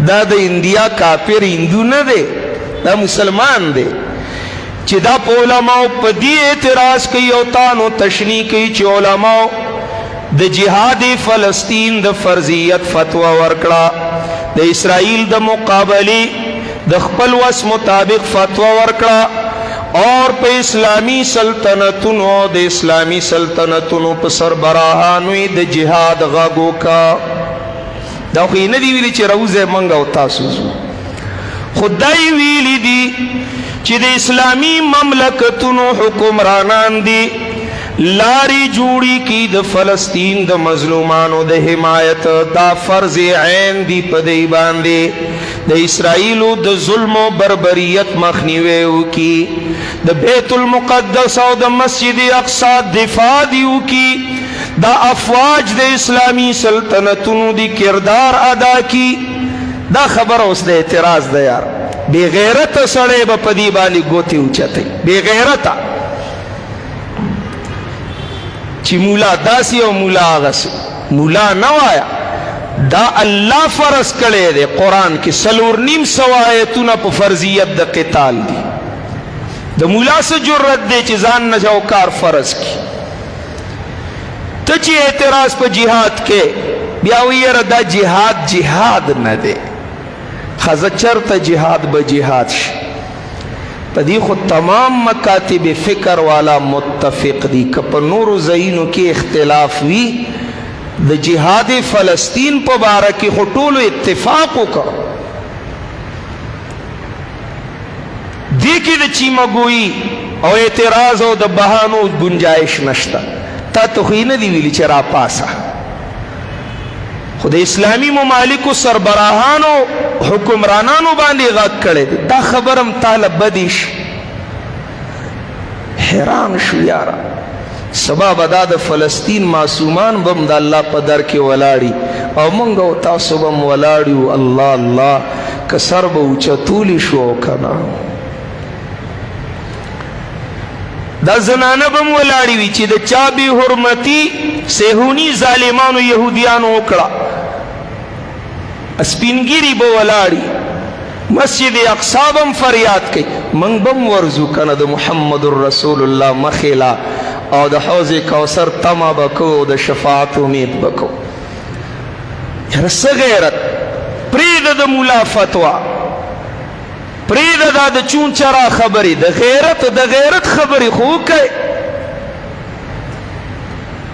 دا د انډیا کافر هندو نه دی، دا مسلمان دی چې دا په علماو په دې اعتراض کوي او تانو تشنیع کوي چې علماو د جهاد فلسطین د فرضیت فتوا ورکړه، د اسرائیل د مقابله د خپل وس مطابق فتوا ورکړه اور په اسلامی سلطنتونو د اسلامی سلطنتونو په سربراهانو د جهاد غاګو کا. دا خو نه دی ویلي چې روزه منګ او تاسو خدای ویلی دی چې د اسلامی مملکتونو حکمرانان دی لاری جوړی کی د فلسطین د مظلومانو د حمایت، دا فرض عین دی په دی باندې د اسرائیلو د ظلم و بربریت مخنیوی وکي، د بیت المقدس او د مسجد اقصی دفاع دی وکي، دا افواج د اسلامی سلطنتونو دی کردار ادا کی. دا خبر اوس د اعتراض ده یار، بے غیرت سړی به په دې باندې ګوتې اوچتوي، بے غیرته چې مولا داسې او مولا هغسې. مولا نه وایا، دا الله فرض کړی دی قرآن کې 4.5 آیتونه په فرضیت د قتال دي. د مولا څه جرأت دی چې ځان نه او کار فرض کړي. ته چې اعتراض په جهاد کې بیا وایي یاره دا جهاد نه دی، خزه چرته جهاد به جهاد شي. په دې خو تمام مکاتب فکر والا متفق دي که په نورو ځایونو کې اختلاف وي، د جهاد فلسطین په باره کې خو ټولو اتفاق وکړ. دې کې د چیمګویي او اعتراض او د بهانو گنجائش نشته. تا ته خو یې نه دي ویلي چې را پاسه، خو د اسلامی ممالکو سربراهانو حکمرانانو باندې غږ کړی دی. دا خبرم تاله بدی شي، حیران شو یاره. سبا به دا د فلسطین معصومان بم د الله په در کې ولاړي او مونږ او تاسو بم ولاړیو. الله الله که سر به اوچتولی شو او که نه، دا زنانه بم ولاړی وي چې د چا بې حرمتي صهیوني ظالمانو یهودیانو وکړه، سپینګیری به ولاړی، مسجد اقصی بم فریاد کوي. من بم ورزو کنه د محمد رسول الله مخیلا او د حوض کوثر تمه بکو او د شفاعت امید بکو. یاره څه غیرت پریده د مولا فتوا، پریده دا د چون چرا خبری، د غیرت خبری خو کوي،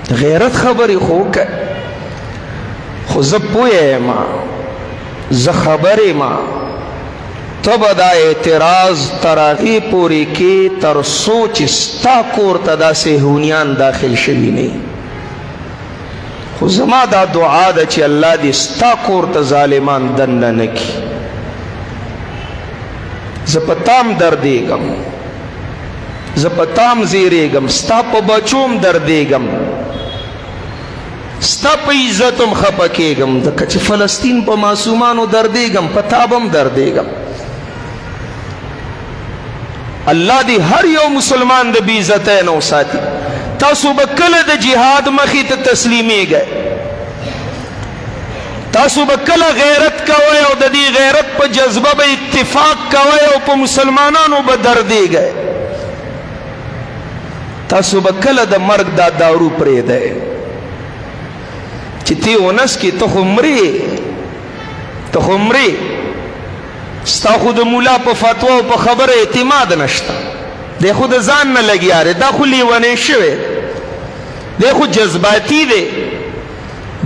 د غیرت خبری خو کوي. خو زه پوهه ما، زه خبرې ما، ته به دا اعتراض تر هغې پورې کې تر څو چې ستا کور ته دا صهیونیان داخل شوي نه. خو زما دا دعا ده چې الله دې ستا کور ته ظالمان دننه نه کړي. زه په تام دردېږم، زه په تام زیرېږم، ستا په بچوم دردېږم، ستا په عزتم خفه کېږم، ځکه چې فلسطین په معصومانو دردېږم، په تا به هم دردېږم. الله دې هر یو مسلمان د بې عزتۍ نه وساتي. تاسو به کله د جهاد مخې ته تسلیمیږئ، تاسو به کله غیرت کوئ او د دې غیرت په جذبه به اتفاق کوئ او په مسلمانانو به دردېږئ. تاسو به کله د مرګ دا دارو پرېږدئ چې تی اونس کې ته خو مرې، ستا خو د مولا په فتوا او په خبره اعتماد نشته، دی خو د ځان نه لګیا دی، دا خو لیونی شوی، دی خو جذباتی دی،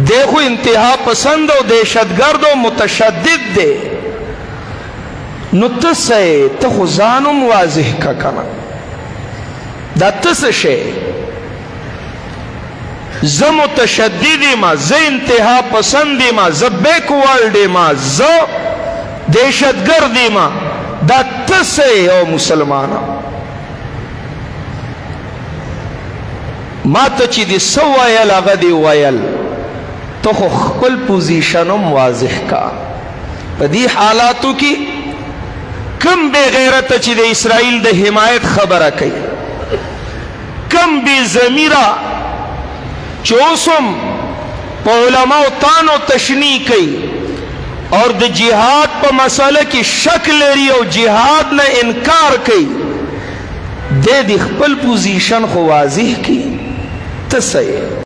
دی خو انتها پسند او دهشتګرد او متشدد دی. نو ته څه ته خو ځان هم واضح که کنه، دا ته څه شی؟ زه متشدد یم، زه انتها پسند یم، زه بیکورډ یم، زه دهشتګرد یم، دا ته څه او مسلمانه؟ ما ته چې دې څه ویل هغه دې ویل، ته خو خپل پوزیشن هم واضح کا. په دې حالاتو کې کم بے غیرته چې د اسرائیل د حمایت خبره کوي، کم بے ضمیره چې اوس هم په علماو تانو تشنیع کوي، اور د جهاد په مسله کې شک لري او جهاد نه انکار کوي، د خپل پوزیشن خو واضح کی ته صحیح